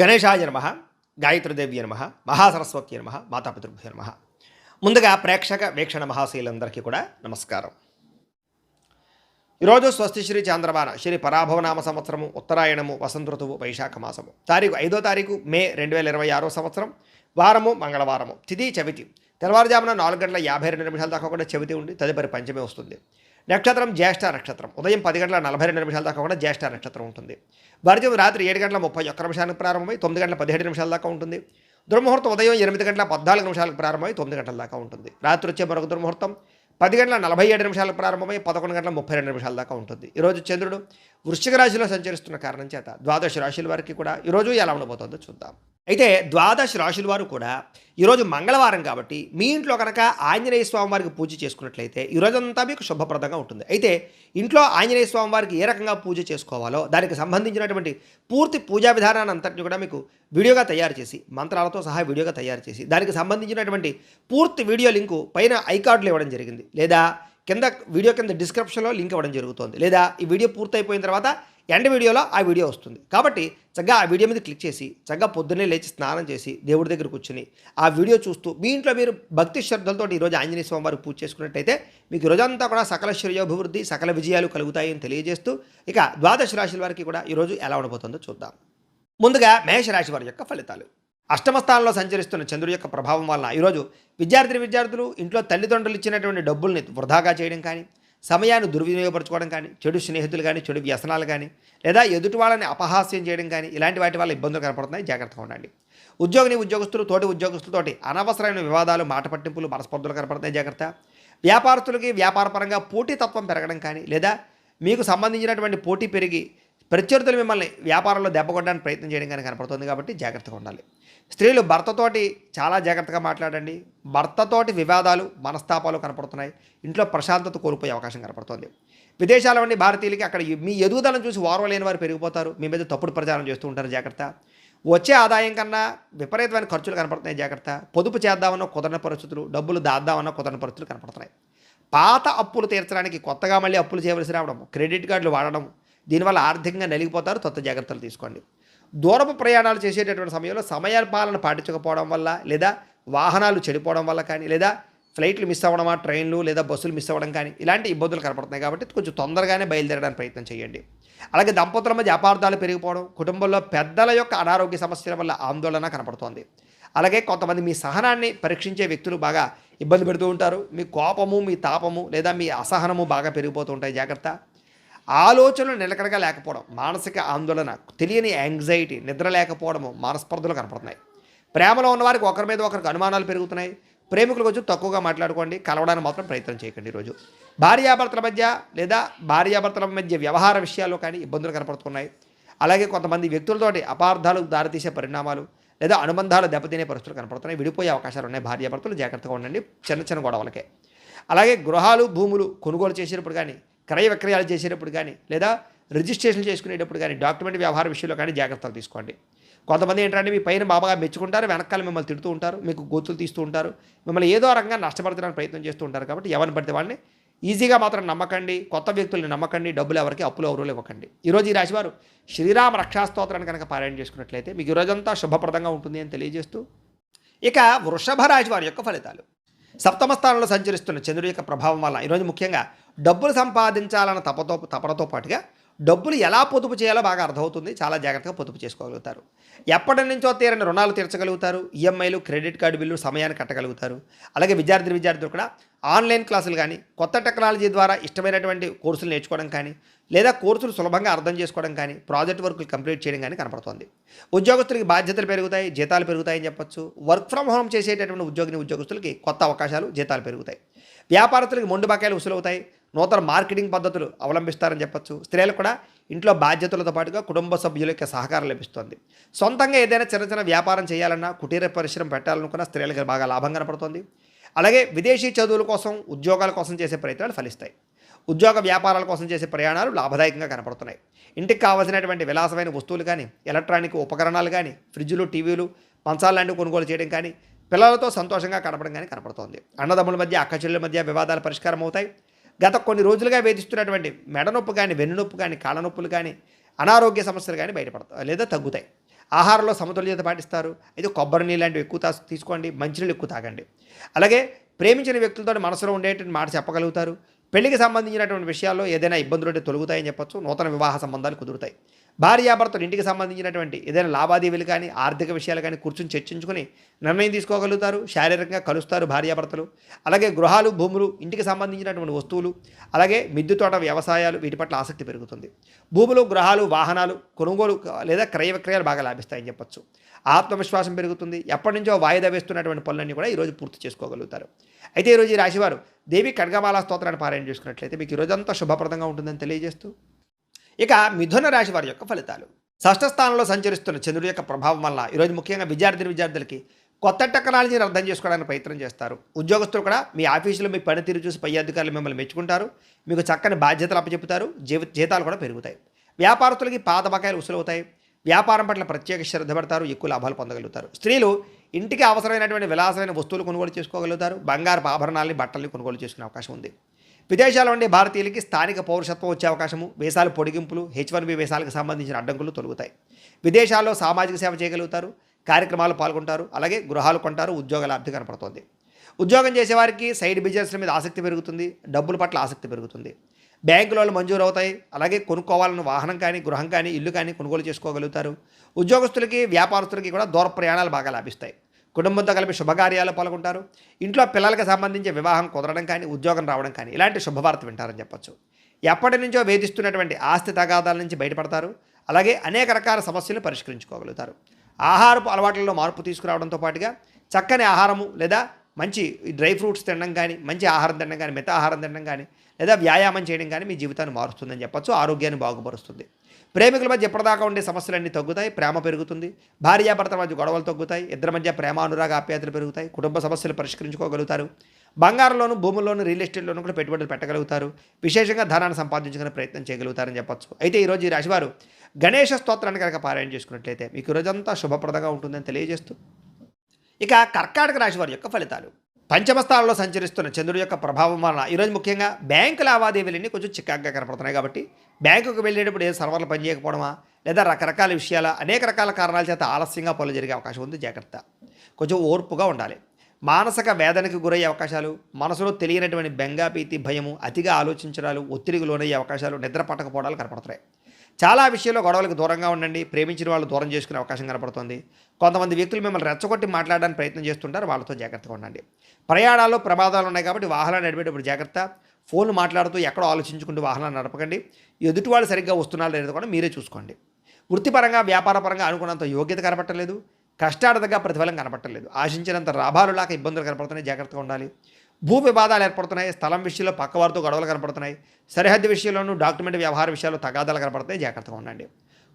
గణేశాయ నమ, గాయత్రీదేవ్య నమ, మహాసరస్వతి నమ, మాతాపితృభ్యో నమ. ముందుగా ప్రేక్షక వీక్షణ మహాశీలందరికీ కూడా నమస్కారం. ఈరోజు స్వస్తి శ్రీ చాంద్రమాన శ్రీ పరాభవనామ సంవత్సరము ఉత్తరాయణము వసంత ఋతువు వైశాఖ మాసము తారీఖు 5వ తారీఖు మే 2026 సంవత్సరం వారము మంగళవారము తిథి చవితి తెల్లవారుజామున 4:52 దాకా కూడా చవితి ఉండి తదుపరి పంచమి వస్తుంది. నక్షత్రం జ్యేష్ఠ నక్షత్రం ఉదయం 10:42 దాకా కూడా జ్యేష్ఠ నక్షత్రం ఉంటుంది. భరతం రాత్రి 7:31 ప్రారంభమై 9:17 దాకా ఉంటుంది. దుర్ముహూర్తం ఉదయం 8:14 ప్రారంభమై 9 గంటల దాకా ఉంటుంది. రాత్రి వచ్చే మరొక దుర్ముహూర్తం 10:47 ప్రారంభమై 11:32 దాకా ఉంటుంది. ఈరోజు చంద్రుడు వృశ్చిక రాశిలో సంచరిస్తున్న కారణం చేత ద్వాదశ రాశుల వారికి కూడా ఈరోజు ఎలా ఉండబోతుందో చూద్దాం. అయితే ద్వాదశ రాశుల వారు కూడా ఈరోజు మంగళవారం కాబట్టి మీ ఇంట్లో కనుక ఆంజనేయ స్వామి వారికి పూజ చేసుకున్నట్లయితే ఈరోజంతా మీకు శుభప్రదంగా ఉంటుంది. అయితే ఇంట్లో ఆంజనేయ స్వామి వారికి ఏ రకంగా పూజ చేసుకోవాలో దానికి సంబంధించినటువంటి పూర్తి పూజా విధానాన్ని అంతటిని కూడా మీకు వీడియోగా తయారు చేసి మంత్రాలతో సహా వీడియోగా తయారు చేసి దానికి సంబంధించినటువంటి పూర్తి వీడియో లింకు పైన ఐకార్డులో ఇవ్వడం జరిగింది, లేదా వీడియో కింద డిస్క్రిప్షన్లో లింక్ ఇవ్వడం జరుగుతుంది, లేదా ఈ వీడియో పూర్తయిపోయిన తర్వాత ఎండ్ వీడియోలో ఆ వీడియో వస్తుంది. కాబట్టి చక్కగా ఆ వీడియో మీద క్లిక్ చేసి చక్కగా పొద్దున్నే లేచి స్నానం చేసి దేవుడి దగ్గర కూర్చుని ఆ వీడియో చూస్తూ మీ ఇంట్లో మీరు భక్తి శ్రద్ధలతో ఈరోజు ఆంజనేయ స్వామి వారికి పూజ చేసుకున్నట్టయితే మీకు ఈరోజంతా కూడా సకల శ్రేయోభివృద్ధి సకల విజయాలు కలుగుతాయని తెలియజేస్తూ ఇక ద్వాదశ రాశుల వారికి కూడా ఈరోజు ఎలా ఉండబోతుందో చూద్దాం. ముందుగా మేషరాశి వారి యొక్క ఫలితాలు. అష్టమ స్థానంలో సంచరిస్తున్న చంద్రుడి యొక్క ప్రభావం వలన ఈరోజు విద్యార్థులు ఇంట్లో తల్లిదండ్రులు ఇచ్చినటువంటి డబ్బుల్ని వృధాగా చేయడం కానీ, సమయాన్ని దుర్వినియోగపరచుకోవడం కానీ, చెడు స్నేహితులు కానీ, చెడు వ్యసనాలు కానీ, లేదా ఎదుటి వాళ్ళని అపహాస్యం చేయడం కానీ ఇలాంటి వాటి వల్ల ఇబ్బందులు కనపడుతున్నాయి. జాగ్రత్తగా ఉండండి. ఉద్యోగస్తులు తోటి ఉద్యోగస్తులతోటి అనవసరమైన వివాదాలు, మాట పట్టింపులు, మనస్పర్ధలు కనపడుతున్నాయి. జాగ్రత్త. వ్యాపారస్తులకి వ్యాపారపరంగా పోటీతత్వం పెరగడం కానీ, లేదా మీకు సంబంధించినటువంటి పోటీ పెరిగి ప్రత్యర్థులు మిమ్మల్ని వ్యాపారంలో దెబ్బకొట్టడానికి ప్రయత్నం చేయడం కానీ కనపడుతుంది. కాబట్టి జాగ్రత్తగా ఉండాలి. స్త్రీలు భర్తతోటి చాలా జాగ్రత్తగా మాట్లాడండి. భర్తతోటి వివాదాలు, మనస్తాపాలు కనపడుతున్నాయి. ఇంట్లో ప్రశాంతత కోల్పోయే అవకాశం కనపడుతుంది. విదేశాల నుండి భారతీయులకి అక్కడ మీ ఎదుగుదలను చూసి ఓర్వలేని వారు పెరిగిపోతారు. మీ మీద తప్పుడు ప్రచారం చేస్తూ ఉంటారు. జాగ్రత్త. వచ్చే ఆదాయం కన్నా విపరీతమైన ఖర్చులు కనపడుతున్నాయి. జాగ్రత్త. పొదుపు చేద్దామన్న కుదరని పరిస్థితులు, డబ్బులు దాద్దామన్న కుదరని పరిస్థితులు కనపడుతున్నాయి. పాత అప్పులు తీర్చడానికి కొత్తగా మళ్ళీ అప్పులు చేయవలసి రావడం, క్రెడిట్ కార్డులు వాడడం, దీనివల్ల ఆర్థికంగా నలిగిపోతారు. జాగ్రత్తలు తీసుకోండి. దూరపు ప్రయాణాలు చేసేటటువంటి సమయంలో సమయపాలన పాటించకపోవడం వల్ల, లేదా వాహనాలు చెడిపోవడం వల్ల కానీ, లేదా ఫ్లైట్లు మిస్ అవ్వడమా, ట్రైన్లు లేదా బస్సులు మిస్ అవ్వడం కానీ ఇలాంటి ఇబ్బందులు కనపడుతున్నాయి. కాబట్టి కొంచెం తొందరగానే బయలుదేరడానికి ప్రయత్నం చేయండి. అలాగే దంపతుల మధ్య అపార్థాలు పెరిగిపోవడం, కుటుంబంలో పెద్దల యొక్క అనారోగ్య సమస్యల వల్ల ఆందోళన కనపడుతోంది. అలాగే కొంతమంది మీ సహనాన్ని పరీక్షించే వ్యక్తులు బాగా ఇబ్బంది పెడుతూ ఉంటారు. మీ కోపము, మీ తాపము లేదా మీ అసహనము బాగా పెరిగిపోతూ ఉంటాయి. జాగ్రత్త. ఆలోచనలు నిలకడగా లేకపోవడం, మానసిక ఆందోళన, తెలియని యాంగ్జైటీ, నిద్ర లేకపోవడము, మనస్పర్ధలు కనపడుతున్నాయి. ప్రేమలో ఉన్నవారికి ఒకరి మీద ఒకరికి అనుమానాలు పెరుగుతున్నాయి. ప్రేమికులు కొంచెం తక్కువగా మాట్లాడుకోండి. కలవడానికి మాత్రం ప్రయత్నం చేయకండి. ఈరోజు భార్యాభర్తల మధ్య వ్యవహార విషయాల్లో కానీ ఇబ్బందులు కనపడుతున్నాయి. అలాగే కొంతమంది వ్యక్తులతోటి అపార్థాలు దారితీసే పరిణామాలు లేదా అనుబంధాలు దెబ్బతినే పరిస్థితులు కనపడుతున్నాయి. విడిపోయే అవకాశాలు ఉన్నాయి. భార్యాభర్తలు జాగ్రత్తగా ఉండండి చిన్న గొడవలకే. అలాగే గృహాలు, భూములు కొనుగోలు చేసేటప్పుడు కానీ, క్రయ విక్రయాలు చేసేటప్పుడు కానీ, లేదా రిజిస్ట్రేషన్ చేసుకునేటప్పుడు కానీ, డాక్యుమెంట్ వ్యవహార విషయంలో కానీ జాగ్రత్తలు తీసుకోండి. కొంతమంది ఏంటంటే మీ పైన బాబాగా మెచ్చుకుంటారు, వెనకాల మిమ్మల్ని తిడుతూ ఉంటారు, మీకు గొంతులు తీస్తూ ఉంటారు, మిమ్మల్ని ఏదో రకంగా నష్టపరచడానికి ప్రయత్నం చేస్తూ ఉంటారు. కాబట్టి ఎవరిని పడితే వాళ్ళని ఈజీగా మాత్రం నమ్మకండి. కొత్త వ్యక్తుల్ని నమ్మకండి. డబ్బులు ఎవరికి అప్పులు ఎవరు ఇవ్వకండి. ఈరోజు ఈ రాశివారు శ్రీరామ రక్షాస్తోత్రాన్ని కనుక పారాయణ చేసుకున్నట్లయితే మీకు ఈరోజంతా శుభప్రదంగా ఉంటుంది అని తెలియజేస్తూ ఇక వృషభ రాశి వారి యొక్క ఫలితాలు. సప్తమ స్థానంలో సంచరిస్తున్న చంద్రుడి యొక్క ప్రభావం వల్ల ఈరోజు ముఖ్యంగా డబ్బులు సంపాదించాలన్న తపనతో పాటుగా డబ్బులు ఎలా పొదుపు చేయాలో బాగా అర్థమవుతుంది. చాలా జాగ్రత్తగా పొదుపు చేసుకోగలుగుతారు. ఎప్పటి నుంచో తీరని రుణాలు తీర్చగలుగుతారు. ఈఎంఐలు, క్రెడిట్ కార్డు బిల్లు సమయాన్ని కట్టగలుగుతారు. అలాగే విద్యార్థులు కూడా ఆన్లైన్ క్లాసులు కానీ, కొత్త టెక్నాలజీ ద్వారా ఇష్టమైనటువంటి కోర్సులు నేర్చుకోవడం కానీ, లేదా కోర్సులు సులభంగా అర్థం చేసుకోవడం కానీ, ప్రాజెక్ట్ వర్కులు కంప్లీట్ చేయడం కానీ కనపడుతోంది. ఉద్యోగస్తులకి బాధ్యతలు పెరుగుతాయి, జీతాలు పెరుగుతాయని చెప్పొచ్చు. వర్క్ ఫ్రమ్ హోమ్ చేసేటటువంటి ఉద్యోగస్తులకి కొత్త అవకాశాలు, జీతాలు పెరుగుతాయి. వ్యాపారస్తులకి మొండు బకాయిలు వసూలవుతాయి. నూతన మార్కెటింగ్ పద్ధతులు అవలంబిస్తారని చెప్పొచ్చు. స్త్రీలకు కూడా ఇంట్లో బాధ్యతలతో పాటుగా కుటుంబ సభ్యుల యొక్క సహకారం లభిస్తుంది. సొంతంగా ఏదైనా చిన్న వ్యాపారం చేయాలన్నా, కుటీర పరిశ్రమ పెట్టాలనుకున్న స్త్రీలకు బాగా లాభం కనపడుతుంది. అలాగే విదేశీ చదువుల కోసం, ఉద్యోగాల కోసం చేసే ప్రయత్నాలు ఫలిస్తాయి. ఉద్యోగ వ్యాపారాల కోసం చేసే ప్రయాణాలు లాభదాయకంగా కనపడుతున్నాయి. ఇంటికి కావాల్సినటువంటి విలాసమైన వస్తువులు కానీ, ఎలక్ట్రానిక్ ఉపకరణాలు కానీ, ఫ్రిడ్జ్లు, టీవీలు, మంచాలు లాంటివి కొనుగోలు చేయడం కానీ, పిల్లలతో సంతోషంగా గడపడం కానీ కనపడుతోంది. అన్నదమ్ముల మధ్య, అక్కచెల్లెల మధ్య వివాదాలు పరిష్కారం అవుతాయి. గత కొన్ని రోజులుగా వేధిస్తున్నటువంటి మెడనొప్పి కానీ, వెన్నునొప్పి కానీ, కాళ్ళ నొప్పులు కానీ, అనారోగ్య సమస్యలు కానీ బయటపడతాయి లేదా తగ్గుతాయి. ఆహారంలో సమతుల్యత పాటిస్తారు. అయితే కొబ్బరి నీళ్ళు లాంటివి ఎక్కువ తీసుకోండి. మంచినీళ్ళు ఎక్కువ తాగండి. అలాగే ప్రేమించిన వ్యక్తులతో మనసులో ఉండేటువంటి మాట చెప్పగలుగుతారు. పెళ్లికి సంబంధించినటువంటి విషయాల్లో ఏదైనా ఇబ్బందులు ఉంటే తొలగుతాయని చెప్పొచ్చు. నూతన వివాహ సంబంధాలు కుదురుతాయి. భార్యాభర్తలు ఇంటికి సంబంధించినటువంటి ఏదైనా లావాదేవీలు కానీ ఆర్థిక విషయాలు కానీ కూర్చొని చర్చించుకొని నిర్ణయం తీసుకోగలుగుతారు. శారీరకంగా కలుస్తారు భార్యాభర్తలు. అలాగే గృహాలు, భూములు, ఇంటికి సంబంధించినటువంటి వస్తువులు, అలాగే మిద్దె తోట, వ్యవసాయాలు వీటి పట్ల ఆసక్తి పెరుగుతుంది. భూములు, గృహాలు, వాహనాలు కొనుగోలు లేదా క్రయ విక్రయాలు బాగా లాభిస్తాయని చెప్పొచ్చు. ఆత్మవిశ్వాసం పెరుగుతుంది. ఎప్పటి నుంచో వాయిదా వేస్తున్నటువంటి పనులన్నీ కూడా ఈరోజు పూర్తి చేసుకోగలుగుతారు. అయితే ఈరోజు ఈ రాశివారు దేవి ఖడ్గమాల స్తోత్రాన్ని పారాయణ చేసుకున్నట్లయితే మీకు ఈరోజంతా శుభప్రదంగా ఉంటుందని తెలియజేస్తూ, ఇక మిథున రాశి వారి యొక్క ఫలితాలు. షష్ఠ స్థానంలో సంచరిస్తున్న చంద్రుడి యొక్క ప్రభావం వల్ల ఈరోజు ముఖ్యంగా విద్యార్థులకి కొత్త టెక్నాలజీని అర్థం చేసుకోవడానికి ప్రయత్నం చేస్తారు. ఉద్యోగస్తులు కూడా మీ ఆఫీసులో మీ పనితీరు చూసి పై అధికారులు మిమ్మల్ని మెచ్చుకుంటారు. మీకు చక్కని బాధ్యతలు అప్పచెపుతారు. జీతాలు కూడా పెరుగుతాయి. వ్యాపారస్తులకి పాత బకాయిలు వసూలవుతాయి. వ్యాపారం పట్ల ప్రత్యేక శ్రద్ధ పెడతారు. ఎక్కువ లాభాలు పొందగలుగుతారు. స్త్రీలు ఇంటికి అవసరమైనటువంటి విలాసమైన వస్తువులు కొనుగోలు చేసుకోగలుగుతారు. బంగారు ఆభరణాలని, బట్టల్ని కొనుగోలు చేసుకునే అవకాశం ఉంది. విదేశాల్లో ఉండే భారతీయులకి స్థానిక పౌరసత్వం వచ్చే అవకాశము, వీసాలు పొడిగింపులు, H1B వీసాలకు సంబంధించిన అడ్డంకులు తొలగుతాయి. విదేశాల్లో సామాజిక సేవ చేయగలుగుతారు. కార్యక్రమాలు పాల్గొంటారు. అలాగే గృహాలు కొంటారు. ఉద్యోగ లాభి కనపడుతోంది. ఉద్యోగం చేసేవారికి సైడ్ బిజినెస్ల మీద ఆసక్తి పెరుగుతుంది. డబ్బుల పట్ల ఆసక్తి పెరుగుతుంది. బ్యాంకు లోన్లు మంజూరు అవుతాయి. అలాగే కొనుక్కోవాలని వాహనం కానీ, గృహం కానీ, ఇల్లు కానీ కొనుగోలు చేసుకోగలుగుతారు. ఉద్యోగస్తులకి, వ్యాపారస్తులకి కూడా దూర ప్రయాణాలు బాగా లాభిస్తాయి. కుటుంబంతో కలిపి శుభకార్యాలు పాల్గొంటారు. ఇంట్లో పిల్లలకు సంబంధించి వివాహం కుదరడం కానీ, ఉద్యోగం రావడం కానీ ఇలాంటి శుభవార్త వింటారని చెప్పొచ్చు. ఎప్పటి నుంచో వేధిస్తున్నటువంటి ఆస్తి తగాదాల నుంచి బయటపడతారు. అలాగే అనేక రకాల సమస్యలు పరిష్కరించుకోగలుగుతారు. ఆహారపు అలవాట్లలో మార్పు తీసుకురావడంతో పాటుగా చక్కని ఆహారము లేదా మంచి డ్రై ఫ్రూట్స్ తినడం కానీ, మంచి ఆహారం తినడం కానీ, మిత ఆహారం తినడం కానీ, లేదా వ్యాయామం చేయడం కానీ మీ జీవితాన్ని మారుస్తుందని చెప్పొచ్చు. ఆరోగ్యాన్ని బాగుపరుస్తుంది. ప్రేమికుల మధ్య ఎప్పటిదాకా ఉండే సమస్యలన్నీ తగ్గుతాయి. ప్రేమ పెరుగుతుంది. భార్యాభర్తల మధ్య గొడవలు తగ్గుతాయి. ఇద్దరి మధ్య ప్రేమ, అనురాగ, ఆప్యాయతలు పెరుగుతాయి. కుటుంబ సమస్యలు పరిష్కరించుకోగలుగుతారు. బంగారంలోను, భూముల్లోను, రియల్ ఎస్టేట్లోనూ కూడా పెట్టుబడులు పెట్టగలుగుతారు. విశేషంగా ధనాన్ని సంపాదించుకునే ప్రయత్నం చేయగలుగుతారని చెప్పొచ్చు. అయితే ఈరోజు ఈ రాశివారు గణేష స్తోత్రాన్ని కనుక పారాయణ చేసుకున్నట్లయితే మీకు రోజంతా శుభప్రదంగా ఉంటుందని తెలియజేస్తూ, ఇక కర్కాటక రాశి వారి యొక్క ఫలితాలు. పంచమ స్థానంలో సంచరిస్తున్న చంద్రుడి యొక్క ప్రభావం వలన ఈరోజు ముఖ్యంగా బ్యాంకు లావాదేవీలన్నీ కొంచెం చికాగ్గా కనపడుతున్నాయి. కాబట్టి బ్యాంకుకు వెళ్ళేటప్పుడు ఏ సర్వర్లు పనిచేయకపోవడమా, లేదా రకరకాల విషయాల అనేక రకాల కారణాల చేత ఆలస్యంగా పనులు జరిగే అవకాశం ఉంది. జాగ్రత్త. కొంచెం ఓర్పుగా ఉండాలి. మానసిక వేదనకు గురయ్యే అవకాశాలు, మనసులో తెలియనటువంటి బెంగ, భీతి, భయము, అతిగా ఆలోచించడాలు, ఒత్తిడికి లోనయ్యే అవకాశాలు, నిద్ర పట్టకపోవడాలు కనపడుతున్నాయి. చాలా విషయాల్లో గొడవలకు దూరంగా ఉండండి. ప్రేమించిన వాళ్ళు దూరం చేసుకునే అవకాశం కనపడుతుంది. కొంతమంది వ్యక్తులు మిమ్మల్ని రెచ్చగొట్టి మాట్లాడడానికి ప్రయత్నం చేస్తుంటారు. వాళ్ళతో జాగ్రత్తగా ఉండండి. ప్రయాణాల్లో ప్రమాదాలు ఉన్నాయి కాబట్టి వాహనాలు నడిపేటప్పుడు జాగ్రత్త. ఫోన్లు మాట్లాడుతూ ఎక్కడో ఆలోచించుకుంటూ వాహనాలు నడపకండి. ఎదుటి వాళ్ళు సరిగ్గా వస్తున్నారో లేదో కూడా మీరే చూసుకోండి. వృత్తిపరంగా, వ్యాపారపరంగా అనుకున్నంత యోగ్యత కనపట్టలేదు. కష్టార్థంగా ప్రతిఫలం కనపట్టలేదు. ఆశించినంత లాభాలు లేక ఇబ్బందులు కనపడుతున్నాయి. జాగ్రత్తగా ఉండాలి. భూ వివాదాలు ఏర్పడుతున్నాయి. స్థలం విషయంలో పక్కవారితో గొడవలు కనపడుతున్నాయి. సరిహద్దు విషయంలోనూ డాక్యుమెంట్ వ్యవహార విషయాల్లో తగాదాలు కనపడుతున్నాయి. జాగ్రత్తగా ఉండండి.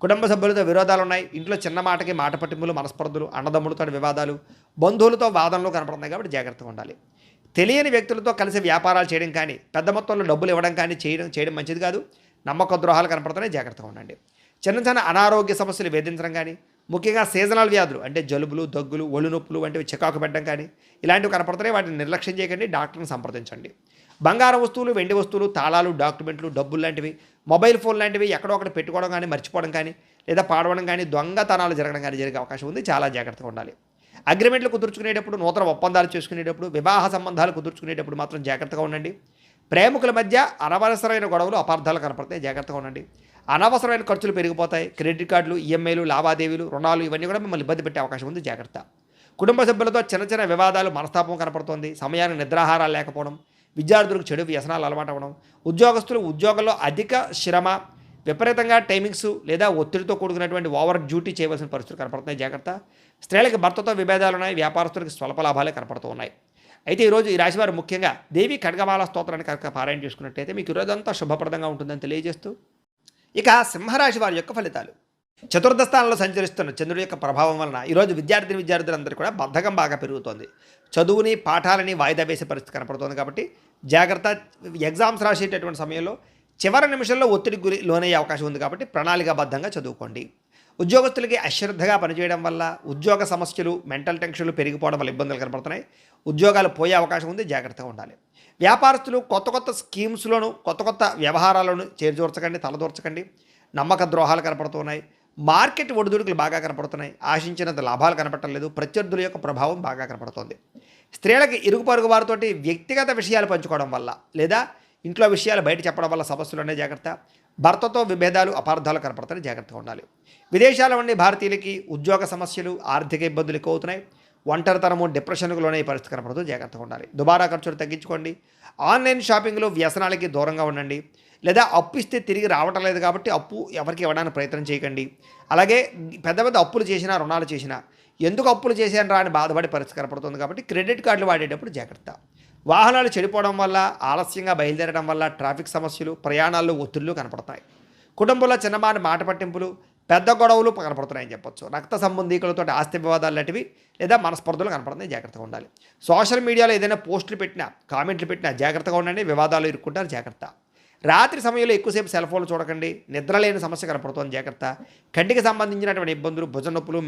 కుటుంబ సభ్యులతో విరోధాలు ఉన్నాయి. ఇంట్లో చిన్న మాటకి మాట పట్టింపులు, మనస్పర్ధలు, అన్నదమ్ములతో వివాదాలు, బంధువులతో వాదనలు కనపడుతున్నాయి. కాబట్టి జాగ్రత్తగా ఉండాలి. తెలియని వ్యక్తులతో కలిసి వ్యాపారాలు చేయడం కానీ, పెద్ద మొత్తంలో డబ్బులు ఇవ్వడం కానీ చేయడం మంచిది కాదు. నమ్మక ద్రోహాలు కనపడుతున్నాయి. జాగ్రత్తగా ఉండండి. చిన్న చిన్న అనారోగ్య సమస్యలు వేధించడం కానీ, ముఖ్యంగా సీజనల్ వ్యాధులు అంటే జలుబులు, దగ్గులు, ఒళ్ళు నొప్పులు వంటివి చికాకు పెట్టడం కానీ ఇలాంటివి కనపడుతున్నాయి. వాటిని నిర్లక్ష్యం చేయకండి. డాక్టర్ని సంప్రదించండి. బంగారం వస్తువులు, వెండి వస్తువులు, తాళాలు, డాక్యుమెంట్లు, డబ్బులు లాంటివి, మొబైల్ ఫోన్ లాంటివి ఎక్కడో ఒకటి పెట్టుకోవడం కానీ, మర్చిపోవడం కానీ, లేదా పాడవడం కానీ, దొంగతనాలు జరగడం కానీ జరిగే అవకాశం ఉంది. చాలా జాగ్రత్తగా ఉండాలి. అగ్రిమెంట్లు కుదుర్చుకునేటప్పుడు, నూతన ఒప్పందాలు చేసుకునేటప్పుడు, వివాహ సంబంధాలు కుదుర్చుకునేటప్పుడు మాత్రం జాగ్రత్తగా ఉండండి. ప్రేమికుల మధ్య అనవసరమైన గొడవలు, అపార్థాలు కనపడతాయి. జాగ్రత్తగా ఉండండి. అనవసరమైన ఖర్చులు పెరిగిపోతాయి. క్రెడిట్ కార్డులు, ఈఎంఐలు, లావాదేవీలు, రుణాలు ఇవన్నీ కూడా మిమ్మల్ని ఇబ్బంది పెట్టే అవకాశం ఉంది. జాగ్రత్త. కుటుంబ సభ్యులతో చిన్న చిన్న వివాదాలు, మనస్తాపం కనపడుతోంది. సమయానికి నిద్రాహారాలు లేకపోవడం, విద్యార్థులకు చెడు వ్యసనాలు అలవాటు అవ్వడం, ఉద్యోగస్తులు ఉద్యోగంలో అధిక శ్రమ, విపరీతంగా టైమింగ్స్ లేదా ఒత్తిడితో కూడుకున్నటువంటి ఓవర్ డ్యూటీ చేయవలసిన పరిస్థితులు కనపడుతున్నాయి. జాగ్రత్త. స్త్రీలకు భర్తతో విభేదాలు ఉన్నాయి. వ్యాపారస్తులకు స్వల్ప లాభాలే కనపడుతూ ఉన్నాయి. అయితే ఈరోజు ఈ రాశివారు ముఖ్యంగా దేవి ఖడ్గమాల స్తోత్రాన్ని కనుక పారాయణ చేసుకున్నట్టయితే మీకు ఈరోజంతా శుభప్రదంగా ఉంటుందని తెలియజేస్తూ, ఇక సింహరాశి వారి యొక్క ఫలితాలు. చతుర్థ స్థానంలో సంచరిస్తున్న చంద్రుడి యొక్క ప్రభావం వలన ఈరోజు విద్యార్థులందరూ కూడా బద్ధకం బాగా పెరుగుతోంది. చదువుని, పాఠాలని వాయిదా వేసే పరిస్థితి కనపడుతోంది. కాబట్టి జాగ్రత్త. ఎగ్జామ్స్ రాసేటటువంటి సమయంలో చివరి నిమిషంలో ఒత్తిడికి లోనయ్యే అవకాశం ఉంది. కాబట్టి ప్రణాళికాబద్ధంగా చదువుకోండి. ఉద్యోగస్తులకి అశ్రద్ధగా పనిచేయడం వల్ల ఉద్యోగ సమస్యలు, మెంటల్ టెన్షన్లు పెరిగిపోవడం వల్ల ఇబ్బందులు కనపడుతున్నాయి. ఉద్యోగాలు పోయే అవకాశం ఉంది. జాగ్రత్తగా ఉండాలి. వ్యాపారస్తులు కొత్త స్కీమ్స్లోను, కొత్త వ్యవహారాలను చేర్చకండి, తలదూర్చకండి. నమ్మక ద్రోహాలు కనపడుతున్నాయి. మార్కెట్ ఒడిదుడుకులు బాగా కనపడుతున్నాయి. ఆశించినంత లాభాలు కనపడలేదు. ప్రత్యర్థుల యొక్క ప్రభావం బాగా కనపడుతోంది. స్త్రీలకి ఇరుగు పొరుగు వారితోటి వ్యక్తిగత విషయాలు పంచుకోవడం వల్ల లేదా ఇంట్లో విషయాలు బయట చెప్పడం వల్ల సమస్యలు ఉన్నాయి, జాగ్రత్త. భర్తతో విభేదాలు అపార్థాలు కనపడతాయి, జాగ్రత్తగా ఉండాలి. విదేశాల నుండి భారతీయులకి ఉద్యోగ సమస్యలు ఆర్థిక ఇబ్బందులు ఎక్కువ అవుతున్నాయి. ఒంటరితనము డిప్రెషన్కు లోనే పరిస్థితి కనపడుతుంది, జాగ్రత్తగా ఉండాలి. దుబారా ఖర్చులు తగ్గించుకోండి. ఆన్లైన్ షాపింగ్లో వ్యసనాలకి దూరంగా ఉండండి. లేదా అప్పు ఇస్తే తిరిగి రావటం లేదు కాబట్టి అప్పు ఎవరికి ఇవ్వడానికి ప్రయత్నం చేయకండి. అలాగే పెద్ద పెద్ద అప్పులు చేసినా రుణాలు చేసినా ఎందుకు అప్పులు చేశాను రా అని బాధపడే పరిస్థితి కనపడుతుంది కాబట్టి క్రెడిట్ కార్డులు వాడేటప్పుడు జాగ్రత్త. వాహనాలు చెడిపోవడం వల్ల ఆలస్యంగా బయలుదేరడం వల్ల ట్రాఫిక్ సమస్యలు ప్రయాణాల్లో ఒత్తిళ్లు కనపడతాయి. కుటుంబంలో చిన్నమాని మాట పట్టింపులు పెద్ద గొడవలు కనపడుతున్నాయని చెప్పొచ్చు. రక్త సంబంధీకులతో ఆస్తి వివాదాలు లాంటివి లేదా మనస్పర్ధలు కనపడుతున్నాయి, జాగ్రత్తగా ఉండాలి. సోషల్ మీడియాలో ఏదైనా పోస్టులు పెట్టినా కామెంట్లు పెట్టినా జాగ్రత్తగా ఉండండి. వివాదాలు ఇరుక్కుంటారు, జాగ్రత్త. రాత్రి సమయంలో ఎక్కువసేపు సెల్ ఫోన్లు చూడకండి. నిద్ర లేని సమస్య కనపడుతుంది, జాగ్రత్త. కంటికి సంబంధించినటువంటి ఇబ్బందులు భుజ నొప్పులు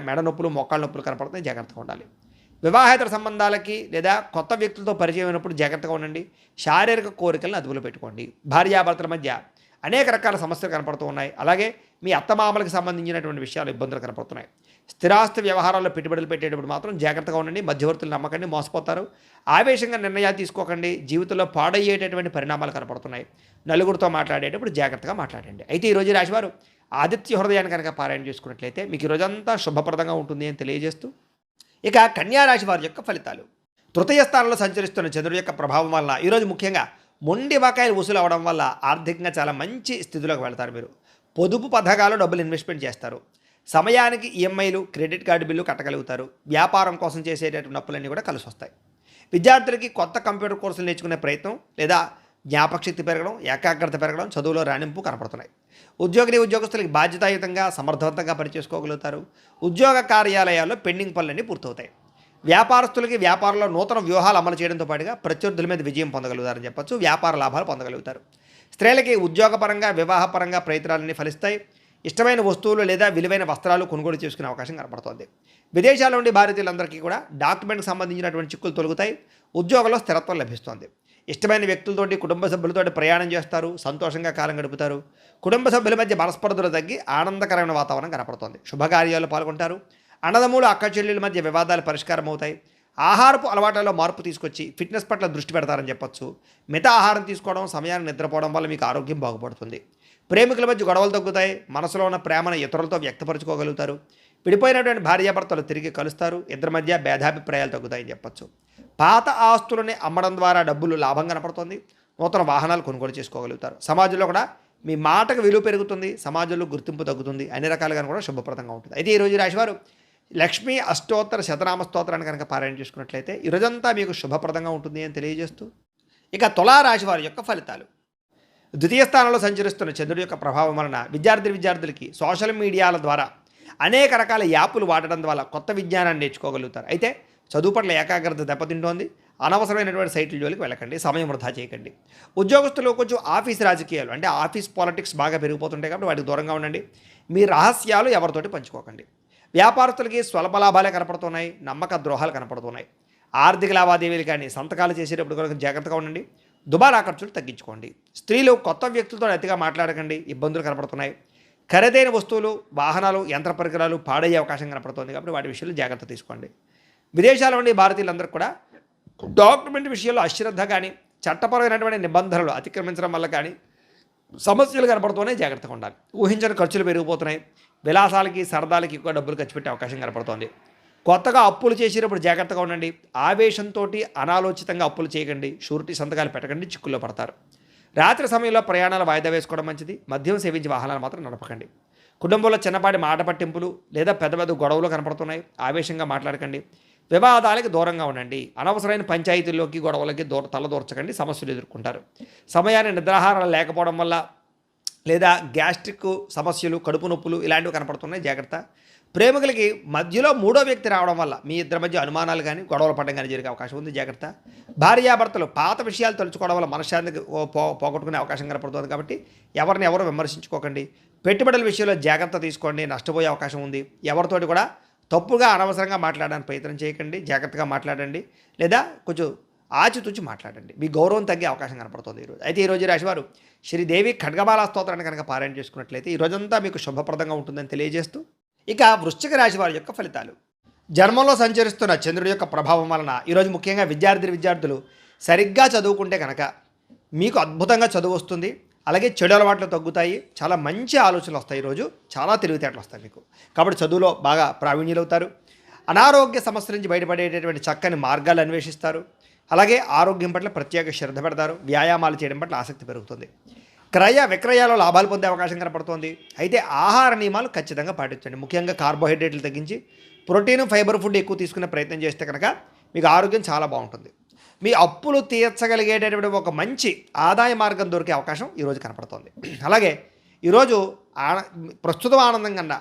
మెడ నొప్పులు మోకాళ్ళ నొప్పులు కనపడుతున్నాయి, జాగ్రత్తగా ఉండాలి. వివాహేతర సంబంధాలకి లేదా కొత్త వ్యక్తులతో పరిచయం అయినప్పుడు జాగ్రత్తగా ఉండండి. శారీరక కోరికలను అదుపులో పెట్టుకోండి. భార్యాభర్తల మధ్య అనేక రకాల సమస్యలు కనపడుతూ ఉన్నాయి. అలాగే మీ అత్తమామలకు సంబంధించినటువంటి విషయాలు ఇబ్బందులు కనపడుతున్నాయి. స్థిరాస్తి వ్యవహారాల్లో పెట్టుబడులు పెట్టేటప్పుడు మాత్రం జాగ్రత్తగా ఉండండి. మధ్యవర్తులు నమ్మకండి, మోసపోతారు. ఆవేశంగా నిర్ణయాలు తీసుకోకండి. జీవితంలో పాడయ్యేటటువంటి పరిణామాలు కనపడుతున్నాయి. నలుగురితో మాట్లాడేటప్పుడు జాగ్రత్తగా మాట్లాడండి. అయితే ఈరోజు రాశివారు ఆదిత్య హృదయాన్ని కనుక పారాయణ చేసుకున్నట్లయితే మీకు ఈరోజంతా శుభప్రదంగా ఉంటుంది అని తెలియజేస్తూ ఇక కన్యా రాశి వారి యొక్క ఫలితాలు. తృతీయ స్థానంలో సంచరిస్తున్న చంద్రుడి యొక్క ప్రభావం వల్ల ఈరోజు ముఖ్యంగా మొండి బకాయిలు వసూలు అవడం వల్ల ఆర్థికంగా చాలా మంచి స్థితిలోకి వెళ్తారు. మీరు పొదుపు పథకాలు డబ్బులు ఇన్వెస్ట్మెంట్ చేస్తారు. సమయానికి ఈఎంఐలు క్రెడిట్ కార్డు బిల్లు కట్టగలుగుతారు. వ్యాపారం కోసం చేసేటటువంటి అప్పులన్నీ కూడా కలిసి వస్తాయి. విద్యార్థులకి కొత్త కంప్యూటర్ కోర్సులు నేర్చుకునే ప్రయత్నం లేదా జ్ఞాపకశక్తి పెరగడం, ఏకాగ్రత పెరగడం, చదువులో రాణింపు కనపడుతున్నాయి. ఉద్యోగస్తులకి బాధ్యతాయుతంగా సమర్థవంతంగా పనిచేసుకోగలుగుతారు. ఉద్యోగ కార్యాలయాల్లో పెండింగ్ పనులన్నీ పూర్తవుతాయి. వ్యాపారస్తులకి వ్యాపారంలో నూతన వ్యూహాలు అమలు చేయడంతో పాటుగా ప్రత్యర్థుల మీద విజయం పొందగలుగుతారని చెప్పొచ్చు. వ్యాపార లాభాలు పొందగలుగుతారు. స్త్రీలకి ఉద్యోగపరంగా వివాహపరంగా ప్రయత్నాలన్నీ ఫలిస్తాయి. ఇష్టమైన వస్తువులు లేదా విలువైన వస్త్రాలు కొనుగోలు చేసుకునే అవకాశం కనపడుతోంది. విదేశాల నుండి భారతీయులందరికీ కూడా డాక్యుమెంట్కి సంబంధించినటువంటి చిక్కులు తొలగుతాయి. ఉద్యోగంలో స్థిరత్వం లభిస్తోంది. ఇష్టమైన వ్యక్తులతోటి కుటుంబ సభ్యులతోటి ప్రయాణం చేస్తారు. సంతోషంగా కాలం గడుపుతారు. కుటుంబ సభ్యుల మధ్య మనస్పర్ధలు తగ్గి ఆనందకరమైన వాతావరణం కనపడుతోంది. శుభకార్యాలు పాల్గొంటారు. అన్నదమ్ములు అక్క చెల్లెల మధ్య వివాదాలు పరిష్కారం అవుతాయి. ఆహారపు అలవాట్లలో మార్పు తీసుకొచ్చి ఫిట్నెస్ పట్ల దృష్టి పెడతారని చెప్పొచ్చు. మిత ఆహారం తీసుకోవడం, సమయాన్ని నిద్రపోవడం వల్ల మీకు ఆరోగ్యం బాగుపడుతుంది. ప్రేమికుల మధ్య గొడవలు తగ్గుతాయి. మనసులో ఉన్న ప్రేమను ఇతరులతో వ్యక్తపరచుకోగలుగుతారు. విడిపోయినటువంటి భార్యాభర్తలు తిరిగి కలుస్తారు. ఇద్దరి మధ్య భేదాభిప్రాయాలు తగ్గుతాయని చెప్పొచ్చు. పాత ఆస్తులని అమ్మడం ద్వారా డబ్బులు లాభం కనపడుతుంది. నూతన వాహనాలు కొనుగోలు చేసుకోగలుగుతారు. సమాజంలో కూడా మీ మాటకు విలువ పెరుగుతుంది. సమాజంలో గుర్తింపు తగ్గుతుంది. అన్ని రకాలుగా కూడా శుభప్రదంగా ఉంటుంది. అయితే ఈరోజు రాశివారు లక్ష్మీ అష్టోత్తర శతనామ స్తోత్రాన్ని కనుక పారాయణ చేసుకున్నట్లయితే ఈరోజంతా మీకు శుభప్రదంగా ఉంటుంది అని తెలియజేస్తూ ఇక తులారాశి వారి యొక్క ఫలితాలు. ద్వితీయ స్థానంలో సంచరిస్తున్న చంద్రుడి యొక్క ప్రభావం వలన విద్యార్థులకి సోషల్ మీడియాల ద్వారా అనేక రకాల యాప్లు వాడడం ద్వారా కొత్త విజ్ఞానాన్ని నేర్చుకోగలుగుతారు. అయితే చదువు పట్ల ఏకాగ్రత దెబ్బతింటోంది. అనవసరమైనటువంటి సైట్ల జోలికి వెళ్ళకండి. సమయం వృధా చేయకండి. ఉద్యోగస్తులు కొంచెం ఆఫీస్ రాజకీయాలు అంటే ఆఫీస్ పాలిటిక్స్ బాగా పెరిగిపోతుంటాయి కాబట్టి వాటికి దూరంగా ఉండండి. మీ రహస్యాలు ఎవరితోటి పంచుకోకండి. వ్యాపారస్తులకి స్వల్ప లాభాలే కనపడుతున్నాయి. నమ్మక ద్రోహాలు కనపడుతున్నాయి. ఆర్థిక లావాదేవీలు కానీ సంతకాలు చేసేటప్పుడు కూడా జాగ్రత్తగా ఉండండి. దుబారా ఖర్చులు తగ్గించుకోండి. స్త్రీలు కొత్త వ్యక్తులతో అతిగా మాట్లాడకండి. ఇబ్బందులు కనపడుతున్నాయి. ఖరీదైన వస్తువులు, వాహనాలు, యంత్ర పరికరాలు పాడయ్యే అవకాశం కనపడుతుంది కాబట్టి వాటి విషయంలో జాగ్రత్త తీసుకోండి. విదేశాల నుండి భారతీయులందరూ కూడా డాక్యుమెంట్ విషయంలో అశ్రద్ధ కానీ చట్టపరమైనటువంటి నిబంధనలు అతిక్రమించడం వల్ల కానీ సమస్యలు కనపడుతున్నాయి, జాగ్రత్తగా ఉండాలి. ఊహించని ఖర్చులు పెరిగిపోతున్నాయి. విలాసాలకి సరదాలకి ఎక్కువ డబ్బులు ఖర్చు పెట్టే అవకాశం కనపడుతోంది. కొత్తగా అప్పులు చేసేటప్పుడు జాగ్రత్తగా ఉండండి. ఆవేశంతో అనాలోచితంగా అప్పులు చేయకండి. షూరిటీ సంతకాలు పెట్టకండి, చిక్కుల్లో పడతారు. రాత్రి సమయంలో ప్రయాణాలు వాయిదా వేసుకోవడం మంచిది. మద్యం సేవించి వాహనాలు మాత్రం నడపకండి. కుటుంబంలో చిన్నపాటి మాట పట్టింపులు లేదా పెద్ద పెద్ద గొడవలు కనపడుతున్నాయి. ఆవేశంగా మాట్లాడకండి. వివాదాలకి దూరంగా ఉండండి. అనవసరమైన పంచాయతీల్లోకి గొడవలకి తలదూర్చకండి. సమస్యలు ఎదుర్కొంటారు. సమయాన్ని నిద్రాహారాలు లేకపోవడం వల్ల లేదా గ్యాస్ట్రిక్ సమస్యలు, కడుపు నొప్పులు ఇలాంటివి కనపడుతున్నాయి, జాగ్రత్త. ప్రేమికులకి మధ్యలో మూడో వ్యక్తి రావడం వల్ల మీ ఇద్దరి మధ్య అనుమానాలు కానీ గొడవలు పడడం కానీ జరిగే అవకాశం ఉంది, జాగ్రత్త. భార్యాభర్తలు పాత విషయాలు తలుచుకోవడం వల్ల మనశ్శాంతికి పోగొట్టుకునే అవకాశం కనపడుతుంది కాబట్టి ఎవరిని ఎవరు విమర్శించుకోకండి. పెట్టుబడుల విషయంలో జాగ్రత్త తీసుకోండి. నష్టపోయే అవకాశం ఉంది. ఎవరితోటి కూడా తప్పుగా అనవసరంగా మాట్లాడడానికి ప్రయత్నం చేయకండి. జాగ్రత్తగా మాట్లాడండి. లేదా కొంచెం ఆచితూచి మాట్లాడండి. మీ గౌరవం తగ్గే అవకాశం కనపడుతుంది ఈరోజు. అయితే ఈరోజు రాశివారు శ్రీదేవి ఖడ్గమాల స్తోత్రాన్ని కనుక పారాయణ చేసుకున్నట్లయితే ఈ రోజంతా మీకు శుభప్రదంగా ఉంటుందని తెలియజేస్తూ, ఇక వృశ్చిక రాశి వారి యొక్క ఫలితాలు. జన్మంలో సంచరిస్తున్న చంద్రుడి యొక్క ప్రభావం వలన ఈరోజు ముఖ్యంగా విద్యార్థులు సరిగ్గా చదువుకుంటే కనుక మీకు అద్భుతంగా చదువు వస్తుంది. అలాగే చెడు అలవాట్లు తగ్గుతాయి. చాలా మంచి ఆలోచనలు వస్తాయి. ఈరోజు చాలా తెలివితేటలు వస్తాయి మీకు. కాబట్టి చదువులో బాగా ప్రావీణ్యులవుతారు. అనారోగ్య సమస్యల నుంచి బయటపడేటటువంటి చక్కని మార్గాలు అన్వేషిస్తారు. అలాగే ఆరోగ్యం పట్ల ప్రత్యేక శ్రద్ధ పెడతారు. వ్యాయామాలు చేయడం పట్ల ఆసక్తి పెరుగుతుంది. క్రయ విక్రయాల్లో లాభాలు పొందే అవకాశం కనపడుతుంది. అయితే ఆహార నియమాలు ఖచ్చితంగా పాటించండి. ముఖ్యంగా కార్బోహైడ్రేట్లు తగ్గించి ప్రోటీన్, ఫైబర్ ఫుడ్ ఎక్కువ తీసుకునే ప్రయత్నం చేస్తే కనుక మీకు ఆరోగ్యం చాలా బాగుంటుంది. మీ అప్పులు తీర్చగలిగేటటువంటి ఒక మంచి ఆదాయ మార్గం దొరికే అవకాశం ఈరోజు కనపడుతుంది. అలాగే ఈరోజు ప్రస్తుతం ఆనందం కన్నా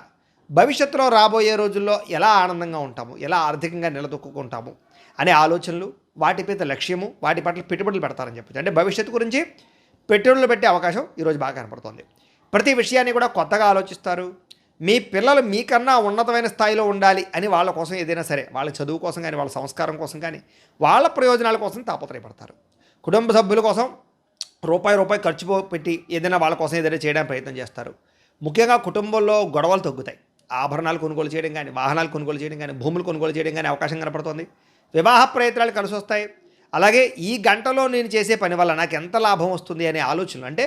భవిష్యత్తులో రాబోయే రోజుల్లో ఎలా ఆనందంగా ఉంటాము, ఎలా ఆర్థికంగా నిలదొక్కుంటాము అనే ఆలోచనలు, వాటిపై లక్ష్యము, వాటి పట్ల పెట్టుబడులు పెడతారని చెప్పచ్చు. అంటే భవిష్యత్తు గురించి పెట్టుబడులు పెట్టే అవకాశం ఈరోజు బాగా కనపడుతుంది. ప్రతి విషయాన్ని కూడా కొత్తగా ఆలోచిస్తారు. మీ పిల్లలు మీకన్నా ఉన్నతమైన స్థాయిలో ఉండాలి అని వాళ్ళ కోసం ఏదైనా సరే, వాళ్ళ చదువు కోసం కానీ, వాళ్ళ సంస్కారం కోసం కానీ, వాళ్ళ ప్రయోజనాల కోసం తాపత్రయపడతారు. కుటుంబ సభ్యుల కోసం రూపాయి ఖర్చు పెట్టి ఏదైనా వాళ్ళ కోసం ఏదైనా చేయడానికి ప్రయత్నం చేస్తారు. ముఖ్యంగా కుటుంబంలో గొడవలు తగ్గుతాయి. ఆభరణాలు కొనుగోలు చేయడం కానీ, వాహనాలు కొనుగోలు చేయడం కానీ, భూములు కొనుగోలు చేయడం కానీ అవకాశం కనపడుతుంది. వివాహ ప్రయత్నాలు కలిసి వస్తాయి. అలాగే ఈ గంటలో నేను చేసే పని వల్ల నాకు ఎంత లాభం వస్తుంది అనే ఆలోచనలు, అంటే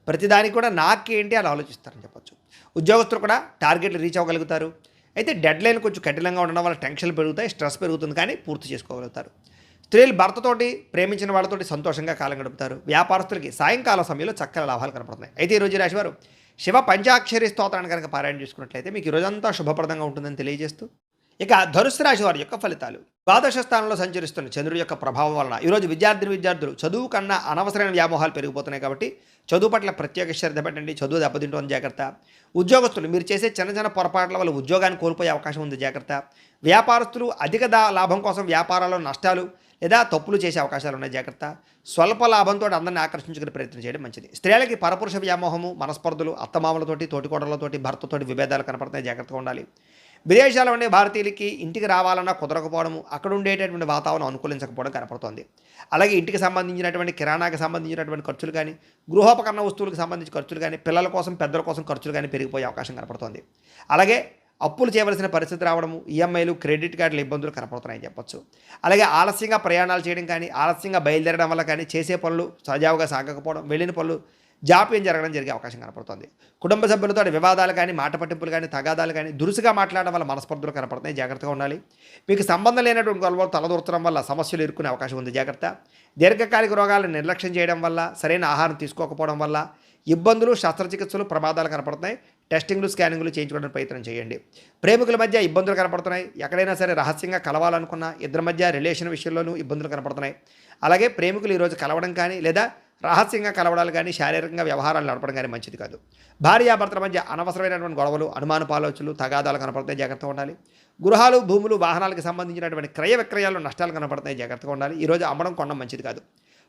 ప్రతిదానికి కూడా నాకేంటి అని ఆలోచిస్తారని చెప్పచ్చు. ఉద్యోగస్తులు కూడా టార్గెట్లు రీచ్ అవ్వగలుగుతారు. అయితే డెడ్ లైన్ కొంచెం కఠినంగా ఉండడం వల్ల టెన్షన్లు పెరుగుతాయి, స్ట్రెస్ పెరుగుతుంది, కానీ పూర్తి చేసుకోగలుగుతారు. స్త్రీలు భర్తతోటి, ప్రేమించిన వాళ్ళతోటి సంతోషంగా కాలం గడుపుతారు. వ్యాపారస్తులకి సాయంకాల సమయంలో చక్కని లాభాలు కనపడుతున్నాయి. అయితే ఈరోజు రాశివారు శివ పంచాక్షరి స్తోత్రాన్ని కనుక పారాయణ చేసుకున్నట్లయితే మీకు ఈరోజంతా శుభప్రదంగా ఉంటుందని తెలియజేస్తూ, ఇక ధనుసు రాశి వారి యొక్క ఫలితాలు. ద్వాదశ స్థానంలో సంచరిస్తున్న చంద్రుడి యొక్క ప్రభావం వలన ఈరోజు విద్యార్థులు చదువు కన్నా అనవసరమైన వ్యామోహాలు పెరిగిపోతున్నాయి. కాబట్టి చదువు పట్ల ప్రత్యేక శ్రద్ధ పెట్టండి. చదువు దెబ్బతింటుంది, జాగ్రత్త. ఉద్యోగస్తులు మీరు చేసే చిన్న పొరపాట్ల వల్ల ఉద్యోగాన్ని కోల్పోయే అవకాశం ఉంది, జాగ్రత్త. వ్యాపారస్తులు అధిక లాభం కోసం వ్యాపారాల్లో నష్టాలు లేదా తప్పులు చేసే అవకాశాలు ఉన్నాయి, జాగ్రత్త. స్వల్ప లాభంతో అందరిని ఆకర్షించుకునే ప్రయత్నం చేయడం మంచిది. స్త్రీలకి పరపురుష వ్యామోహము, మనస్పర్ధలు, అత్తమామలతోటి, తోటికోడలతోటి, భర్తతోటి విభేదాలు కనపడుతున్నాయి, జాగ్రత్తగా ఉండాలి. విదేశాల్లో ఉండే భారతీయులకి ఇంటికి రావాలన్నా కుదరకపోవడము, అక్కడ ఉండేటటువంటి వాతావరణం అనుకూలించకపోవడం కనపడుతోంది. అలాగే ఇంటికి సంబంధించినటువంటి కిరాణాకి సంబంధించినటువంటి ఖర్చులు కానీ, గృహోపకరణ వస్తువులకు సంబంధించిన ఖర్చులు కానీ, పిల్లల కోసం పెద్దల కోసం ఖర్చులు కానీ పెరిగిపోయే అవకాశం కనపడుతోంది. అలాగే అప్పులు చేయవలసిన పరిస్థితి రావడము, ఈఎంఐలు, క్రెడిట్ కార్డుల ఇబ్బందులు కనపడుతున్నాయని చెప్పొచ్చు. అలాగే ఆలస్యంగా ప్రయాణాలు చేయడం కానీ, ఆలస్యంగా బయలుదేరడం వల్ల కానీ, చేసే పనులు సజావుగా సాగకపోవడం, వెళ్ళిన పనులు జాప్యం జరిగే అవకాశం కనపడుతుంది. కుటుంబ సభ్యులతో వివాదాలు కానీ, మాట పట్టింపులు కానీ, తగాదాలు కానీ, దురుసుగా మాట్లాడడం వల్ల మనస్పర్ధలు కనపడుతున్నాయి, జాగ్రత్తగా ఉండాలి. మీకు సంబంధం లేనటువంటి గొడవలు తలదూర్చడం వల్ల సమస్యలు ఎదుర్కొనే అవకాశం ఉంది, జాగ్రత్త. దీర్ఘకాలిక రోగాలను నిర్లక్ష్యం చేయడం వల్ల, సరైన ఆహారం తీసుకోకపోవడం వల్ల ఇబ్బందులు, శస్త్రచికిత్సలు, ప్రమాదాలు కనపడుతున్నాయి. టెస్టింగ్లు, స్కానింగ్లు చేయించుకోవడానికి ప్రయత్నం చేయండి. ప్రేమికుల మధ్య ఇబ్బందులు కనపడుతున్నాయి. ఎక్కడైనా సరే రహస్యంగా కలవాలనుకున్నా ఇద్దరి మధ్య రిలేషన్ విషయంలోనూ ఇబ్బందులు కనపడుతున్నాయి. అలాగే ప్రేమికులు ఈరోజు కలవడం కానీ, లేదా రహస్యంగా కలవడాలు కానీ, శారీరకంగా వ్యవహారాలు నడపడం కానీ మంచిది కాదు. భార్యాభర్తల మధ్య అనవసరమైనటువంటి గొడవలు, అనుమానపాలోచనలు, తగాదాలు కనపడుతాయి, జాగ్రత్తగా ఉండాలి. గృహాలు, భూములు, వాహనాలకు సంబంధించినటువంటి క్రయ విక్రయాల్లో నష్టాలు కనపడుతున్నాయి, జాగ్రత్తగా ఉండాలి. ఈరోజు అమ్మడం కొనడం మంచిది కాదు.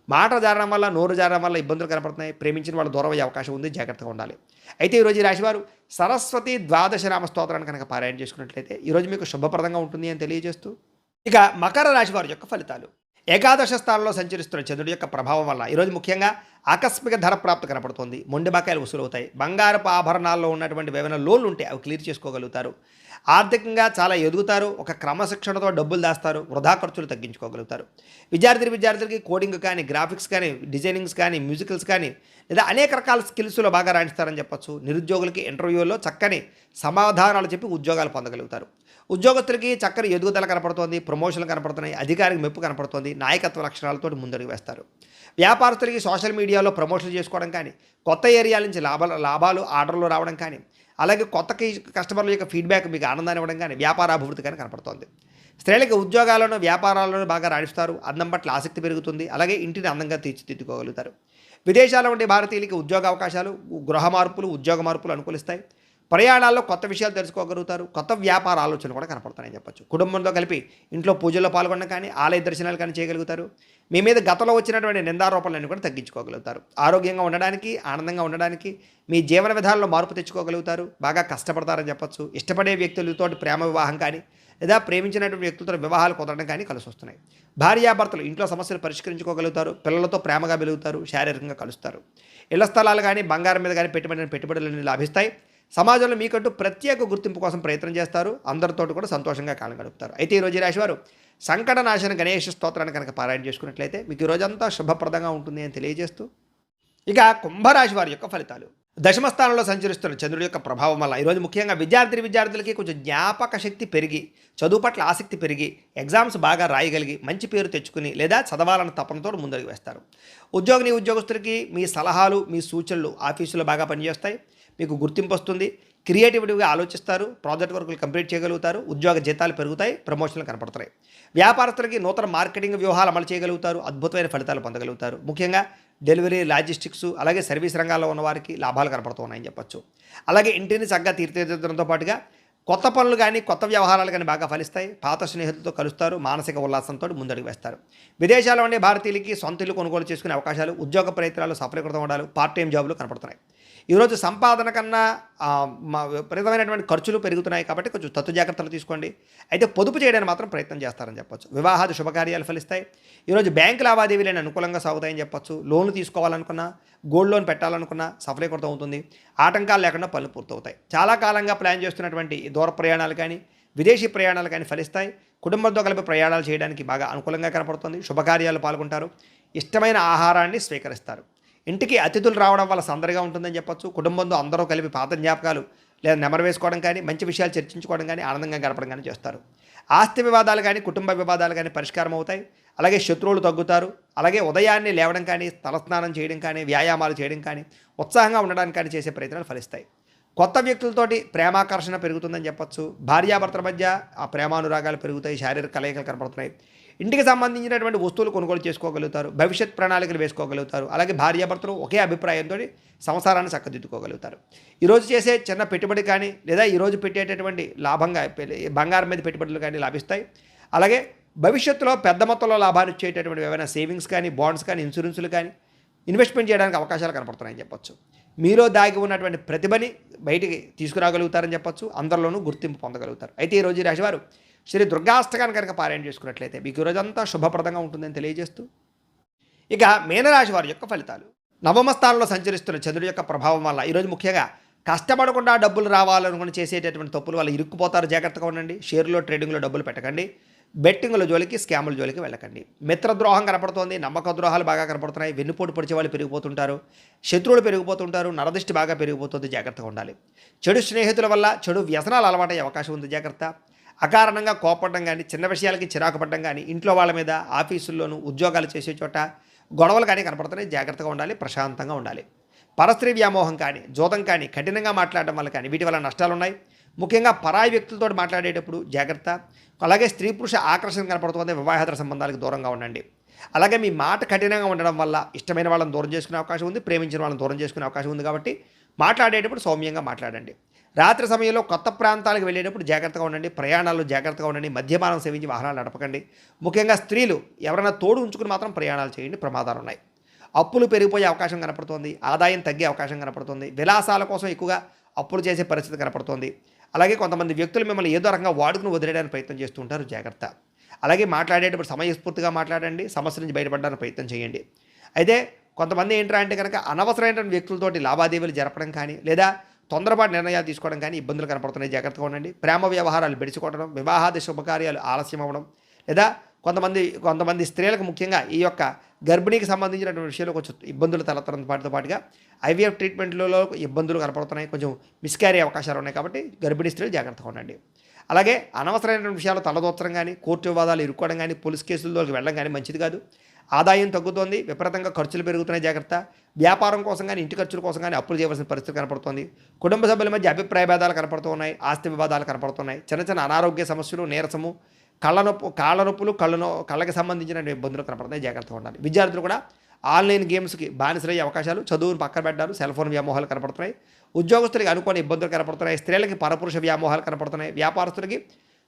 మాట జారడం వల్ల, నోరు జారడం వల్ల ఇబ్బందులు కనపడుతున్నాయి. ప్రేమించిన వాళ్ళు దూరం అయ్యే అవకాశం ఉంది, జాగ్రత్తగా ఉండాలి. అయితే ఈరోజు ఈ రాశివారు సరస్వతి ద్వాదశ నామ స్తోత్రాన్ని కనుక పారాయణ చేసుకున్నట్లయితే ఈరోజు మీకు శుభప్రదంగా ఉంటుంది అని తెలియజేస్తూ, ఇక మకర రాశి వారి యొక్క ఫలితాలు. ఏకాదశ స్థానంలో సంచరిస్తున్న చంద్రుడి యొక్క ప్రభావం వల్ల ఈరోజు ముఖ్యంగా ఆకస్మిక ధర ప్రాప్తి కనపడుతుంది. మొండి బకాయిలు వసూలవుతాయి. బంగారపు ఆభరణాల్లో ఉన్నటువంటి ఏమైనా లోన్లు ఉంటే అవి క్లియర్ చేసుకోగలుగుతారు. ఆర్థికంగా చాలా ఎదుగుతారు. ఒక క్రమశిక్షణతో డబ్బులు దాస్తారు. వృధా ఖర్చులు తగ్గించుకోగలుగుతారు. విద్యార్థులకి కోడింగ్ కానీ, గ్రాఫిక్స్ కానీ, డిజైనింగ్స్ కానీ, మ్యూజికల్స్ కానీ, లేదా అనేక రకాల స్కిల్స్లో బాగా రాణిస్తారని చెప్పొచ్చు. నిరుద్యోగులకి ఇంటర్వ్యూల్లో చక్కని సమాధానాలు చెప్పి ఉద్యోగాలు పొందగలుగుతారు. ఉద్యోగస్తులకి చక్కని ఎదుగుదల కనపడుతోంది. ప్రమోషన్లు కనపడుతున్నాయి. అధికారికి మెప్పు కనపడుతోంది. నాయకత్వ లక్షణాలతో ముందడుగు వేస్తారు. వ్యాపారస్తులకి సోషల్ మీడియాలో ప్రమోషన్లు చేసుకోవడం కానీ, కొత్త ఏరియాల నుంచి లాభాలు ఆర్డర్లు రావడం కానీ, అలాగే కొత్త కస్టమర్ల యొక్క ఫీడ్బ్యాక్ మీకు ఆనందాన్ని ఇవ్వడం కానీ, వ్యాపారాభివృద్ధి కానీ కనపడుతోంది. స్త్రీలకి ఉద్యోగాలను, వ్యాపారాలను బాగా రాణిస్తారు. అందం పట్ల ఆసక్తి పెరుగుతుంది. అలాగే ఇంటిని అందంగా తీర్చిదిద్దుకోగలుగుతారు. విదేశాల్లో ఉండే భారతీయులకి ఉద్యోగ అవకాశాలు, గృహ మార్పులు, ఉద్యోగ మార్పులు అనుకూలిస్తాయి. ప్రయాణాల్లో కొత్త విషయాలు తెలుసుకోగలుగుతారు. కొత్త వ్యాపార ఆలోచనలు కూడా కనపడుతున్నాయని చెప్పొచ్చు. కుటుంబంతో కలిపి ఇంట్లో పూజల్లో పాల్గొనడం కానీ, ఆలయ దర్శనాలు కానీ చేయగలుగుతారు. మీ మీద గతంలో వచ్చినటువంటి నిందారోపణలన్నీ కూడా తగ్గించుకోగలుగుతారు. ఆరోగ్యంగా ఉండడానికి, ఆనందంగా ఉండడానికి మీ జీవన విధానంలో మార్పు తెచ్చుకోగలుగుతారు. బాగా కష్టపడతారని చెప్పొచ్చు. ఇష్టపడే వ్యక్తులతో ప్రేమ వివాహం కానీ, లేదా ప్రేమించినటువంటి వ్యక్తులతో వివాహాలు కుదరడం కానీ కలిసి వస్తున్నాయి. భార్యాభర్తలు ఇంట్లో సమస్యలు పరిష్కరించుకోగలుగుతారు. పిల్లలతో ప్రేమగా వెలుగుతారు. శారీరకంగా కలుస్తారు. ఇళ్ల స్థలాలు కానీ, బంగారం మీద కానీ పెట్టుబడులు లాభిస్తాయి. సమాజంలో మీకంటూ ప్రత్యేక గుర్తింపు కోసం ప్రయత్నం చేస్తారు. అందరితోటి కూడా సంతోషంగా కాలం గడుపుతారు. అయితే ఈరోజు ఈ రాశివారు సంకటనాశన గణేష స్తోత్రాన్ని కనుక పారాయణ చేసుకున్నట్లయితే మీకు ఈ రోజంతా శుభప్రదంగా ఉంటుంది అని తెలియజేస్తూ, ఇక కుంభరాశి వారి యొక్క ఫలితాలు. దశమ స్థానంలో సంచరిస్తున్న చంద్రుడి యొక్క ప్రభావం వల్ల ఈరోజు ముఖ్యంగా విద్యార్థులకి కొంచెం జ్ఞాపక శక్తి పెరిగి, చదువు పట్ల ఆసక్తి పెరిగి, ఎగ్జామ్స్ బాగా రాయగలిగి, మంచి పేరు తెచ్చుకుని లేదా చదవాలన్న తపనతో ముందడుగు వేస్తారు. ఉద్యోగస్తులకి మీ సలహాలు, మీ సూచనలు ఆఫీసులో బాగా పనిచేస్తాయి. మీకు గుర్తింపు వస్తుంది. క్రియేటివిటీగా ఆలోచిస్తారు. ప్రాజెక్ట్ వర్కులు కంప్లీట్ చేయగలుగుతారు. ఉద్యోగ జీతాలు పెరుగుతాయి. ప్రమోషన్లు కనపడతాయి. వ్యాపారస్తులకి నూతన మార్కెటింగ్ వ్యూహాలు అమలు చేయగలుగుతారు. అద్భుతమైన ఫలితాలు పొందగలుగుతారు. ముఖ్యంగా డెలివరీ, లాజిస్టిక్స్, అలాగే సర్వీస్ రంగాల్లో ఉన్న వారికి లాభాలు కనపడుతున్నాయని చెప్పొచ్చు. అలాగే ఇంటిని చక్కగా తీర్చిదిద్దడంతో పాటుగా కొత్త పనులు కానీ, కొత్త వ్యవహారాలు కానీ బాగా ఫలిస్తాయి. పాత స్నేహితులతో కలుస్తారు. మానసిక ఉల్లాసంతో ముందడుగు వేస్తారు. విదేశాల్లో ఉండే భారతీయులకి సొంత ఇల్లు కొనుగోలు చేసుకునే అవకాశాలు, ఉద్యోగ ప్రయత్నాలు సఫలీకృతం అవడాలు, పార్ట్ టైం జాబులు కనపడుతున్నాయి. ఈరోజు సంపాదన కన్నా విపరీతమైనటువంటి ఖర్చులు పెరుగుతున్నాయి కాబట్టి కొంచెం తత్తు జాగ్రత్తలు తీసుకోండి. అయితే పొదుపు చేయడానికి మాత్రం ప్రయత్నం చేస్తారని చెప్పొచ్చు. వివాహాది శుభకార్యాలు ఫలిస్తాయి. ఈరోజు బ్యాంకు లావాదేవీలను అనుకూలంగా సాగుతాయని చెప్పొచ్చు. లోన్లు తీసుకోవాలనుకున్నా, గోల్డ్ లోన్ పెట్టాలనుకున్నా సఫలీకృతం అవుతుంది. ఆటంకాలు లేకుండా పనులు పూర్తవుతాయి. చాలా కాలంగా ప్లాన్ చేస్తున్నటువంటి దూర ప్రయాణాలు కానీ, విదేశీ ప్రయాణాలు కానీ ఫలిస్తాయి. కుటుంబంతో కలిపి ప్రయాణాలు చేయడానికి బాగా అనుకూలంగా కనపడుతుంది. శుభకార్యాలు పాల్గొంటారు. ఇష్టమైన ఆహారాన్ని స్వీకరిస్తారు. ఇంటికి అతిథులు రావడం వల్ల సందడిగా ఉంటుందని చెప్పొచ్చు. కుటుంబంతో అందరూ కలిపి పాత జ్ఞాపకాలు లేదా నెమరు వేసుకోవడం కానీ, మంచి విషయాలు చర్చించుకోవడం కానీ, ఆనందంగా గడపడం కానీ చేస్తారు. ఆస్తి వివాదాలు కానీ, కుటుంబ వివాదాలు కానీ పరిష్కారం అవుతాయి. అలాగే శత్రువులు తగ్గుతారు. అలాగే ఉదయాన్నే లేవడం కానీ, తలస్నానం చేయడం కానీ, వ్యాయామాలు చేయడం కానీ, ఉత్సాహంగా ఉండడానికి కానీ చేసే ప్రయత్నాలు ఫలిస్తాయి. కొత్త వ్యక్తులతోటి ప్రేమాకర్షణ పెరుగుతుందని చెప్పొచ్చు. భార్యాభర్తల మధ్య ఆ ప్రేమానురాగాలు పెరుగుతాయి. శారీరక కలయికలు కనపడుతున్నాయి. ఇంటికి సంబంధించినటువంటి వస్తువులు కొనుగోలు చేసుకోగలుగుతారు. భవిష్యత్ ప్రణాళికలు వేసుకోగలుగుతారు. అలాగే భార్యాభర్తలు ఒకే అభిప్రాయంతో సంసారాన్ని చక్కదిద్దుకోగలుగుతారు. ఈరోజు చేసే చిన్న పెట్టుబడి కానీ, లేదా ఈరోజు పెట్టేటటువంటి లాభంగా బంగారం మీద పెట్టుబడులు కానీ లాభిస్తాయి. అలాగే భవిష్యత్తులో పెద్ద మొత్తంలో లాభాన్ని ఇచ్చేటటువంటి ఏమైనా సేవింగ్స్ కానీ, బాండ్స్ కానీ, ఇన్సూరెన్సులు కానీ ఇన్వెస్ట్మెంట్ చేయడానికి అవకాశాలు కనపడుతున్నాయని చెప్పొచ్చు. మీలో దాగి ఉన్నటువంటి ప్రతిభని బయటికి తీసుకురాగలుగుతారని చెప్పొచ్చు. అందరిలోనూ గుర్తింపు పొందగలుగుతారు. అయితే ఈరోజు ఈ రాశివారు శ్రీ దుర్గాష్టకాన్ని కనుక పారాయణ చేసుకున్నట్లయితే మీకు ఈరోజంతా శుభప్రదంగా ఉంటుందని తెలియజేస్తూ, ఇక మీనరాశి వారి యొక్క ఫలితాలు. నవమ స్థానంలో సంచరిస్తున్న చంద్రుడి యొక్క ప్రభావం వల్ల ఈరోజు ముఖ్యంగా కష్టపడకుండా డబ్బులు రావాలనుకుని చేసేటటువంటి తప్పుల వల్ల ఇరుక్కుపోతారు. జాగ్రత్తగా ఉండండి. షేర్లో, ట్రేడింగ్లో డబ్బులు పెట్టకండి. బెట్టింగ్ల జోలికి, స్కాముల జోలికి వెళ్ళకండి. మిత్రద్రోహం కనపడుతోంది. నమ్మక ద్రోహాలు బాగా కనపడుతున్నాయి. వెన్నుపోటు పొడిచే వాళ్ళు పెరిగిపోతుంటారు. శత్రువులు పెరిగిపోతుంటారు. నరదృష్టి బాగా పెరిగిపోతుంది. జాగ్రత్తగా ఉండాలి. చెడు స్నేహితుల వల్ల చెడు వ్యసనాలు అలవాటయ్యే అవకాశం ఉంది. జాగ్రత్త. అకారణంగా కోపడడం కానీ, చిన్న విషయాలకి చిరాకు పడడం కానీ, ఇంట్లో వాళ్ళ మీద, ఆఫీసుల్లోనూ, ఉద్యోగాలు చేసే చోట గొడవలు కానీ కనపడుతున్నాయి. జాగ్రత్తగా ఉండాలి. ప్రశాంతంగా ఉండాలి. పరస్త్రీ వ్యామోహం కానీ, జోదం కానీ, కఠినంగా మాట్లాడడం వల్ల కానీ వీటి వల్ల నష్టాలు ఉన్నాయి. ముఖ్యంగా పరాయి వ్యక్తులతో మాట్లాడేటప్పుడు జాగ్రత్త. అలాగే స్త్రీ పురుష ఆకర్షణ కనపడుతుంది. వివాహేతర సంబంధాలకు దూరంగా ఉండండి. అలాగే మీ మాట కఠినంగా ఉండడం వల్ల ఇష్టమైన వాళ్ళని దూరం చేసుకునే అవకాశం ఉంది. ప్రేమించిన వాళ్ళని దూరం చేసుకునే అవకాశం ఉంది. కాబట్టి మాట్లాడేటప్పుడు సౌమ్యంగా మాట్లాడండి. రాత్రి సమయంలో కొత్త ప్రాంతాలకు వెళ్ళేటప్పుడు జాగ్రత్తగా ఉండండి. ప్రయాణాల్లో జాగ్రత్తగా ఉండండి. మద్యపానం సేవించి వాహనాలు నడపకండి. ముఖ్యంగా స్త్రీలు ఎవరైనా తోడు ఉంచుకుని మాత్రం ప్రయాణాలు చేయండి. ప్రమాదాలు ఉన్నాయి. అప్పులు పెరిగిపోయే అవకాశం కనపడుతోంది. ఆదాయం తగ్గే అవకాశం కనపడుతుంది. విలాసాల కోసం ఎక్కువగా అప్పులు చేసే పరిస్థితి కనపడుతోంది. అలాగే కొంతమంది వ్యక్తులు మిమ్మల్ని ఏదో రకంగా వాడుకుని వదిలేయడానికి ప్రయత్నం చేస్తూ ఉంటారు. జాగ్రత్త. అలాగే మాట్లాడేటప్పుడు సమయస్ఫూర్తిగా మాట్లాడండి. సమస్య నుంచి బయటపడడానికి ప్రయత్నం చేయండి. అయితే కొంతమంది ఏంట్రా అంటే కనుక అనవసరమైన వ్యక్తులతోటి లావాదేవీలు జరపడం కానీ, లేదా తొందరపాటు నిర్ణయాలు తీసుకోవడం కానీ ఇబ్బందులు కనపడుతున్నాయి. జాగ్రత్తగా ఉండండి. ప్రేమ వ్యవహారాలు బెడిసికొట్టడం, వివాహాది శుభకార్యాలు ఆలస్యం అవ్వడం, లేదా కొంతమంది స్త్రీలకు ముఖ్యంగా ఈ యొక్క గర్భిణీకి సంబంధించినటువంటి విషయంలో కొంచెం ఇబ్బందులు తలెత్తడంతో పాటుగా ఐవీఎఫ్ ట్రీట్మెంట్లలో ఇబ్బందులు కనపడుతున్నాయి. కొంచెం మిస్క్యారీ అవకాశాలు ఉన్నాయి. కాబట్టి గర్భిణీ స్త్రీలు జాగ్రత్తగా ఉండండి. అలాగే అనవసరమైన విషయాలు తలదోచడం కానీ, కోర్టు వివాదాలు ఇరుక్కోవడం కానీ, పోలీస్ కేసుల్లోకి వెళ్ళడం కానీ మంచిది కాదు. ఆదాయం తగ్గుతోంది. విపరీతంగా ఖర్చులు పెరుగుతున్నాయి. జాగ్రత్త. వ్యాపారం కోసం కానీ, ఇంటి ఖర్చుల కోసం కానీ అప్పులు చేయవలసిన పరిస్థితి కనపడుతోంది. కుటుంబ సభ్యుల మధ్య అభిప్రాయ భేదాలు కనపడుతూ ఉన్నాయి. ఆస్తి వివాదాలు కనపడుతున్నాయి. చిన్న అనారోగ్య సమస్యలు, నీరసము, కాళ్ళ నొప్పులు, కళ్ళకి సంబంధించిన ఇబ్బందులు కనపడుతున్నాయి. జాగ్రత్తగా ఉండాలి. విద్యార్థులు కూడా ఆన్లైన్ గేమ్స్కి బానిసలయ్యే అవకాశాలు, చదువును పక్కన పెట్టారు, సెల్ ఫోన్ వ్యామోహాలు కనపడుతున్నాయి, ఉద్యోగస్తులకి అనుకోని ఇబ్బందులు కనపడుతున్నాయి, స్త్రీలకి పరపురుష వ్యామోహాలు కనపడుతున్నాయి, వ్యాపారస్తులకి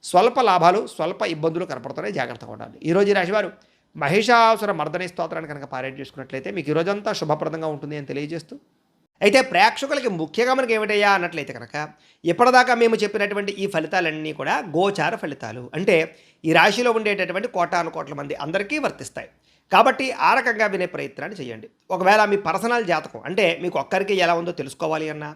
స్వల్ప లాభాలు, స్వల్ప ఇబ్బందులు కనపడుతున్నాయి. జాగ్రత్తగా ఉండాలి. ఈరోజు ఈ రాశివారు మహిషాసుర మర్దని స్తోత్రాన్ని కనుక పారాయణ చేసుకున్నట్లయితే మీకు ఈ రోజంతా శుభప్రదంగా ఉంటుంది అని తెలియజేస్తూ, అయితే ప్రేక్షకులకి ముఖ్యంగా మనకి ఏమిటయ్యా అన్నట్లయితే కనుక ఇప్పటిదాకా మేము చెప్పినటువంటి ఈ ఫలితాలన్నీ కూడా గోచార ఫలితాలు, అంటే ఈ రాశిలో ఉండేటటువంటి కోటాను కోట్ల మంది అందరికీ వర్తిస్తాయి. కాబట్టి ఆ రకంగా వినే ప్రయత్నాన్ని చేయండి. ఒకవేళ మీ పర్సనల్ జాతకం అంటే మీకు ఒక్కరికి ఎలా ఉందో తెలుసుకోవాలి అన్నా,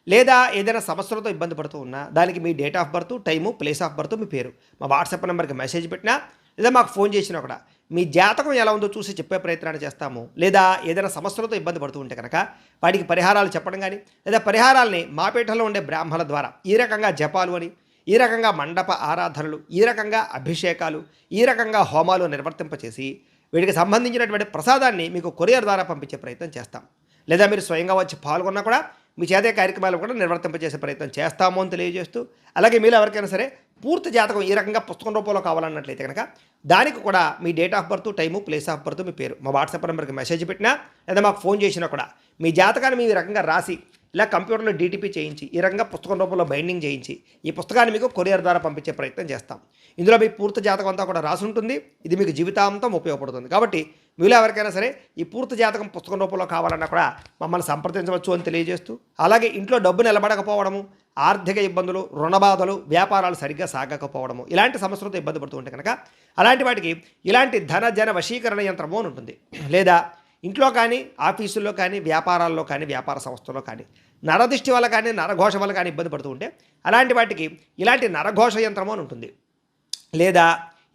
లేదా ఏదైనా సమస్యలతో ఇబ్బంది పడుతూ ఉన్నా, దానికి మీ date of birth, time, place of birth, మీ పేరు మా వాట్సాప్ నెంబర్కి మెసేజ్ పెట్టినా, లేదా మాకు ఫోన్ చేసినా కూడా మీ జాతకం ఎలా ఉందో చూసి చెప్పే ప్రయత్నాన్ని చేస్తాము. లేదా ఏదైనా సమస్యలతో ఇబ్బంది పడుతూ ఉంటే కనుక వాటికి పరిహారాలు చెప్పడం కానీ, లేదా పరిహారాలని మా పీఠంలో ఉండే బ్రాహ్మణుల ద్వారా ఈ రకంగా జపాలు అని, ఈ రకంగా మండప ఆరాధనలు, ఈ రకంగా అభిషేకాలు, ఈ రకంగా హోమాలు నిర్వర్తింపచేసి వీటికి సంబంధించినటువంటి ప్రసాదాన్ని మీకు కొరియర్ ద్వారా పంపించే ప్రయత్నం చేస్తాం. లేదా మీరు స్వయంగా వచ్చి పాల్గొన్నా కూడా మీ చేతే కార్యక్రమాలు కూడా నిర్వర్తింపజేసే ప్రయత్నం చేస్తాము అని తెలియజేస్తూ, అలాగే మీరు ఎవరికైనా సరే పూర్తి జాతకం ఈ రకంగా పుస్తకం రూపంలో కావాలన్నట్లయితే కనుక దానికి కూడా మీ date of birth, time, place of birth, మీ పేరు మా వాట్సాప్ నెంబర్కి మెసేజ్ పెట్టినా, లేదా మాకు ఫోన్ చేసినా కూడా మీ జాతకాన్ని మీ రకంగా రాసి ఇలా కంప్యూటర్లో డీటీపీ చేయించి ఈ రకంగా పుస్తకం రూపంలో బైండింగ్ చేయించి ఈ పుస్తకాన్ని మీకు కొరియర్ ద్వారా పంపించే ప్రయత్నం చేస్తాం. ఇందులో మీ పూర్తి జాతకం అంతా కూడా రాసి ఉంటుంది. ఇది మీకు జీవితాంతం ఉపయోగపడుతుంది. కాబట్టి మీలో ఎవరికైనా సరే ఈ పూర్తి జాతకం పుస్తకం రూపంలో కావాలన్నా కూడా మమ్మల్ని సంప్రదించవచ్చు అని తెలియజేస్తూ, అలాగే ఇంట్లో డబ్బు నిలబడకపోవడము, ఆర్థిక ఇబ్బందులు, రుణబాధలు, వ్యాపారాలు సరిగ్గా సాగకపోవడము, ఇలాంటి సమస్యలతో ఇబ్బంది పడుతూ ఉంటే కనుక అలాంటి వాటికి ఇలాంటి ధన జన వశీకరణ యంత్రము అని ఉంటుంది. లేదా ఇంట్లో కానీ, ఆఫీసుల్లో కానీ, వ్యాపారాల్లో కానీ, వ్యాపార సంస్థల్లో కానీ నరదిష్టి వల్ల కానీ, నరఘోష వల్ల కానీ ఇబ్బంది పడుతూ ఉంటే అలాంటి వాటికి ఇలాంటి నరఘోష యంత్రము అని ఉంటుంది. లేదా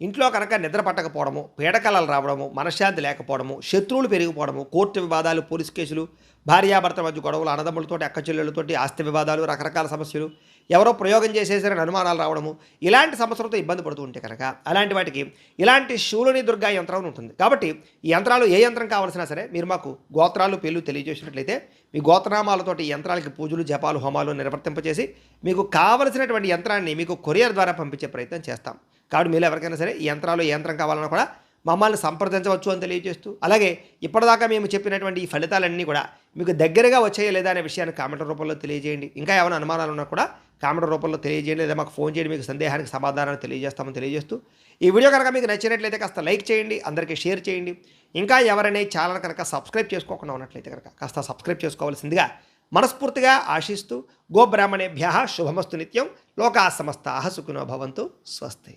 ఇంట్లో కనుక నిద్ర పట్టకపోవడము, పీడకలలు రావడము, మనశ్శాంతి లేకపోవడము, శత్రువులు పెరిగిపోవడము, కోర్టు వివాదాలు, పోలీస్ కేసులు, భార్యాభర్తల మధ్య గొడవలు, అన్నదమ్ములతోటి, అక్క చెల్లెళ్ళతోటి ఆస్తి వివాదాలు, రకరకాల సమస్యలు, ఎవరో ప్రయోగం చేసేసారని అనుమానాలు రావడము, ఇలాంటి సమస్యలతో ఇబ్బంది పడుతూ ఉంటే కనుక అలాంటి వాటికి ఇలాంటి శూలుని దుర్గా యంత్రం ఉంటుంది. కాబట్టి ఈ యంత్రాలు ఏ యంత్రం కావాల్సినా సరే మీరు మాకు గోత్రాలు, పేర్లు తెలియజేసినట్లయితే మీ గోత్రనామాలతోటి యంత్రాలకి పూజలు, జపాలు, హోమాలు నిర్వర్తింపచేసి మీకు కావలసినటువంటి యంత్రాన్ని మీకు కొరియర్ ద్వారా పంపించే ప్రయత్నం చేస్తాం. కాబట్టి మీరు ఎవరికైనా సరే ఈ యంత్రాలు ఏ యంత్రం కావాలన్నా కూడా మమ్మల్ని సంప్రదించవచ్చు అని తెలియజేస్తూ, అలాగే ఇప్పటిదాకా మేము చెప్పినటువంటి ఈ ఫలితాలన్నీ కూడా మీకు దగ్గరగా వచ్చాయో లేదా అనే విషయాన్ని కామెంట్ రూపంలో తెలియజేయండి. ఇంకా ఏమైనా అనుమానాలు ఉన్నా కూడా కామెంట్ రూపంలో తెలియజేయండి, లేదా మాకు ఫోన్ చేయండి. మీకు సందేహానికి సమాధానాన్ని తెలియజేస్తామని తెలియజేస్తూ, ఈ వీడియో కనుక మీకు నచ్చినట్లయితే కాస్త లైక్ చేయండి, అందరికీ షేర్ చేయండి. ఇంకా ఎవరైనా ఛానల్ కనుక సబ్స్క్రైబ్ చేసుకోకుండా ఉన్నట్లయితే కనుక కాస్త సబ్స్క్రైబ్ చేసుకోవాల్సిందిగా మనస్ఫూర్తిగా ఆశిస్తూ, గోబ్రాహ్మణేభ్యః శుభమస్తు నిత్యం, లోకా సమస్తాః సుఖినో భవంతు, స్వస్తి.